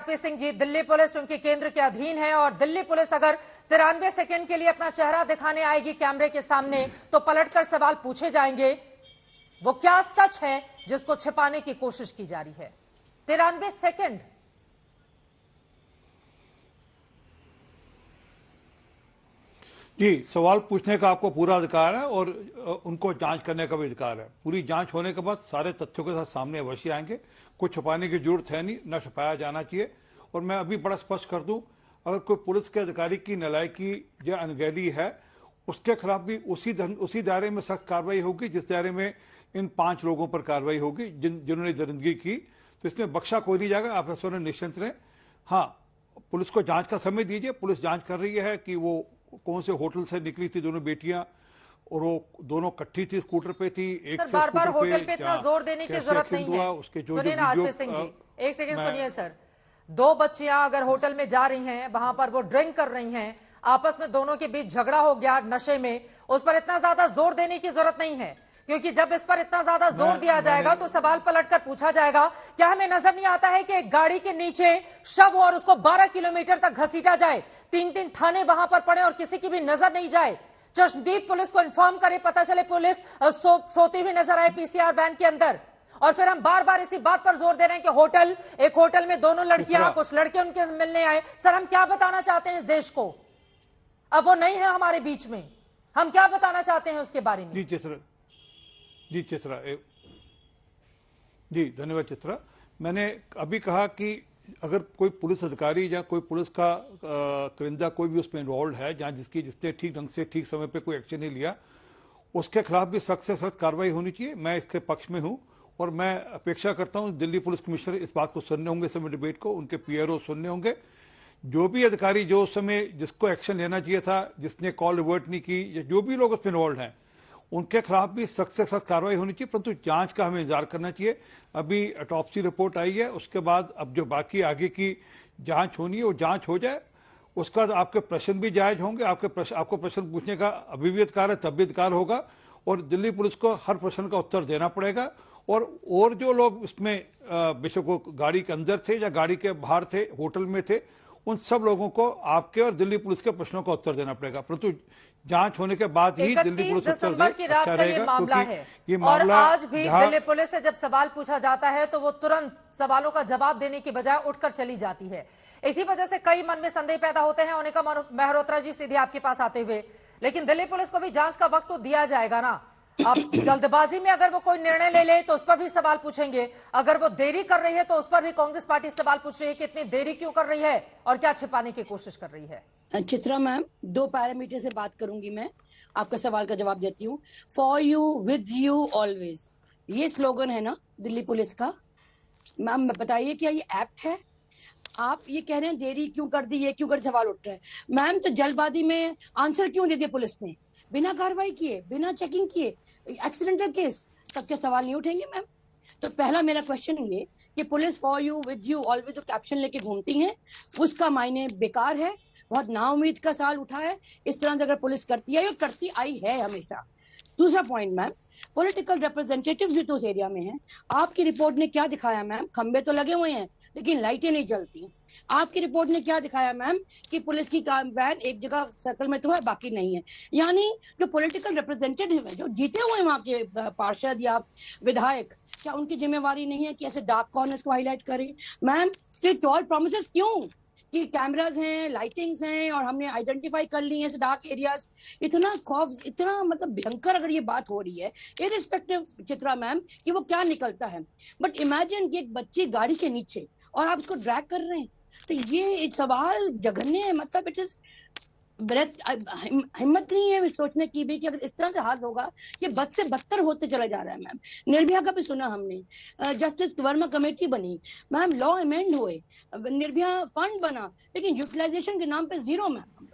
RP Singh ji, Delhi police उनके केंद्र के अधीन है और दिल्ली पुलिस अगर 93 सेकंड के लिए अपना चेहरा दिखाने आएगी कैमरे के सामने तो पलटकर सवाल पूछे जाएंगे। वो क्या सच है जिसको छिपाने की कोशिश की जा रही है? 93 सेकंड। जी, सवाल पूछने का आपको पूरा अधिकार है और उनको जांच करने का भी अधिकार है। पूरी जांच होने के बाद सारे तथ्यों के साथ सामने अवश्य आएंगे। कुछ छुपाने की जरूरत है नहीं, न छुपाया जाना चाहिए। और मैं अभी बड़ा स्पष्ट कर दूं, अगर कोई पुलिस के अधिकारी की नालायकी या अनगहली है, उसके खिलाफ भी उसी दायरे में सख्त कार्रवाई होगी जिस दायरे में इन 5 लोगों पर कार्रवाई होगी जिन्होंने दरिंदगी की। तो इसमें बख्शा कोई नहीं जाएगा, आप इस निश्चिंत रहें। हाँ, पुलिस को जांच का समय दीजिए। पुलिस जांच कर रही है कि वो कौन से होटल से निकली थी दोनों बेटियां, और वो दोनों इकट्ठी थी, स्कूटर पे थी। एक सर, बार बार होटल पे इतना जोर देने की जरूरत नहीं है। उसके जो सुनिए ना आरपी सिंह जी, एक सेकंड सुनिए सर। 2 बच्चियां अगर होटल में जा रही हैं, वहां पर वो ड्रिंक कर रही हैं, आपस में दोनों के बीच झगड़ा हो गया नशे में, उस पर इतना ज्यादा जोर देने की जरूरत नहीं है। क्योंकि जब इस पर इतना ज्यादा जोर दिया जाएगा तो सवाल पलटकर पूछा जाएगा, क्या हमें नजर नहीं आता है कि एक गाड़ी के नीचे शव और उसको 12 किलोमीटर तक घसीटा जाए, 3-3 थाने वहां पर पड़े और किसी की भी नजर नहीं जाए। चश्मदीद पुलिस को इन्फॉर्म करे, पता चले पुलिस सोती हुई नजर आए पीसीआर वैन के अंदर, और फिर हम बार बार इसी बात पर जोर दे रहे हैं कि एक होटल में दोनों लड़कियां, कुछ लड़के उनके मिलने आए। सर, हम क्या बताना चाहते हैं इस देश को? अब वो नहीं है हमारे बीच में, हम क्या बताना चाहते हैं उसके बारे में? जी चित्रा, जी धन्यवाद चित्रा। मैंने अभी कहा कि अगर कोई पुलिस अधिकारी या कोई पुलिस का करिंदा कोई भी उसमें इन्वॉल्व है, जहां जिसने ठीक ढंग से ठीक समय पे कोई एक्शन नहीं लिया, उसके खिलाफ भी सख्त से सख्त कार्रवाई होनी चाहिए। मैं इसके पक्ष में हूं और मैं अपेक्षा करता हूं दिल्ली पुलिस कमिश्नर इस बात को सुनने होंगे, समय डिबेट को, उनके पीआरओ सुनने होंगे। जो भी अधिकारी जो उस समय जिसको एक्शन लेना चाहिए था, जिसने कॉल रिवर्ट नहीं की, या जो भी लोग उसमें इन्वॉल्व हैं, उनके खिलाफ भी सख्त से सख्त कार्रवाई होनी चाहिए। परंतु जांच का हमें इंतजार करना चाहिए। अभी ऑटोप्सी रिपोर्ट आई है, उसके बाद अब जो बाकी आगे की जांच होनी है वो जांच हो जाए। उसके बाद आपके प्रश्न भी जायज होंगे। आपको प्रश्न पूछने का अभी भी अधिकार है, तब भी अधिकार होगा, और दिल्ली पुलिस को हर प्रश्न का उत्तर देना पड़ेगा। और जो लोग उसमें बेशक वो गाड़ी के अंदर थे या गाड़ी के बाहर थे, होटल में थे, उन सब लोगों को आपके और दिल्ली पुलिस के प्रश्नों का उत्तर देना पड़ेगा। परंतु जांच होने के बाद ही दिल्ली पुलिस उत्तर दे, अच्छा रहेगा। मामला है ये मामला, और आज भी दिल्ली पुलिस से जब सवाल पूछा जाता है तो वो तुरंत सवालों का जवाब देने की बजाय उठकर चली जाती है। इसी वजह से कई मन में संदेह पैदा होते हैं। अनिका मेहरोत्रा जी, सीधे आपके पास आते हुए, लेकिन दिल्ली पुलिस को भी जांच का वक्त तो दिया जाएगा ना। अब जल्दबाजी में अगर वो कोई निर्णय ले ले तो उस पर भी सवाल पूछेंगे, अगर वो देरी कर रही है तो उस पर भी कांग्रेस पार्टी सवाल पूछ रही है कि इतनी देरी क्यों कर रही है और क्या छिपाने की कोशिश कर रही है। चित्रा मैम, 2 पैरामीटर से बात करूंगी मैं, आपका सवाल का जवाब देती हूँ। For you, with you, always, ये स्लोगन है ना दिल्ली पुलिस का। मैम बताइए क्या ये एप्ट है? आप ये कह रहे हैं देरी क्यों कर दी, ये क्यों कर, सवाल उठ रहा है। मैम तो जल्दबाजी में आंसर क्यों दे दिया पुलिस ने, बिना कार्रवाई किए, बिना चेकिंग किए, एक्सीडेंटल केस, सबके सवाल नहीं उठेंगे मैम? तो पहला मेरा क्वेश्चन ये कि police for you, with you, always जो कैप्शन लेके घूमती हैं, उसका मायने बेकार है। बहुत नाउम्मीद का सवाल उठा है। इस तरह से अगर पुलिस करती है या करती आई है हमेशा। दूसरा पॉइंट मैम, पॉलिटिकल रिप्रेजेंटेटिव भी तो उस एरिया में हैं। आपकी रिपोर्ट ने क्या दिखाया मैम? खंबे तो लगे हुए हैं लेकिन लाइटें नहीं जलती। आपकी रिपोर्ट ने क्या दिखाया मैम? कि पुलिस की वैन एक जगह सर्कल में तो है, बाकी नहीं है। यानी जो पॉलिटिकल रिप्रेजेंटेटिव है, जो जीते हुए वहाँ के पार्षद या विधायक, क्या उनकी जिम्मेवारी नहीं है कि ऐसे डार्क कॉर्नर्स को हाईलाइट करें? मैम, ये टॉल प्रोमिसेस क्यों कि कैमरास हैं, लाइटिंग्स हैं और हमने आइडेंटिफाई कर ली है डार्क एरियाज? इतना खौफ, इतना मतलब भयंकर अगर ये बात हो रही है, इररिस्पेक्टिव चित्रा मैम कि वो क्या निकलता है, बट इमेजिन कि एक बच्ची गाड़ी के नीचे और आप उसको ड्रैग कर रहे हैं, तो ये सवाल जघन्य है। मतलब इट इज हिम्मत नहीं है सोचने की भी कि अगर इस तरह से हाल होगा, ये बद से बदतर होते चला जा रहा है मैम। निर्भया का भी सुना हमने, जस्टिस वर्मा कमेटी बनी मैम, लॉ अमेंड हुए, निर्भया फंड बना, लेकिन यूटिलाइजेशन के नाम पे जीरो मैम।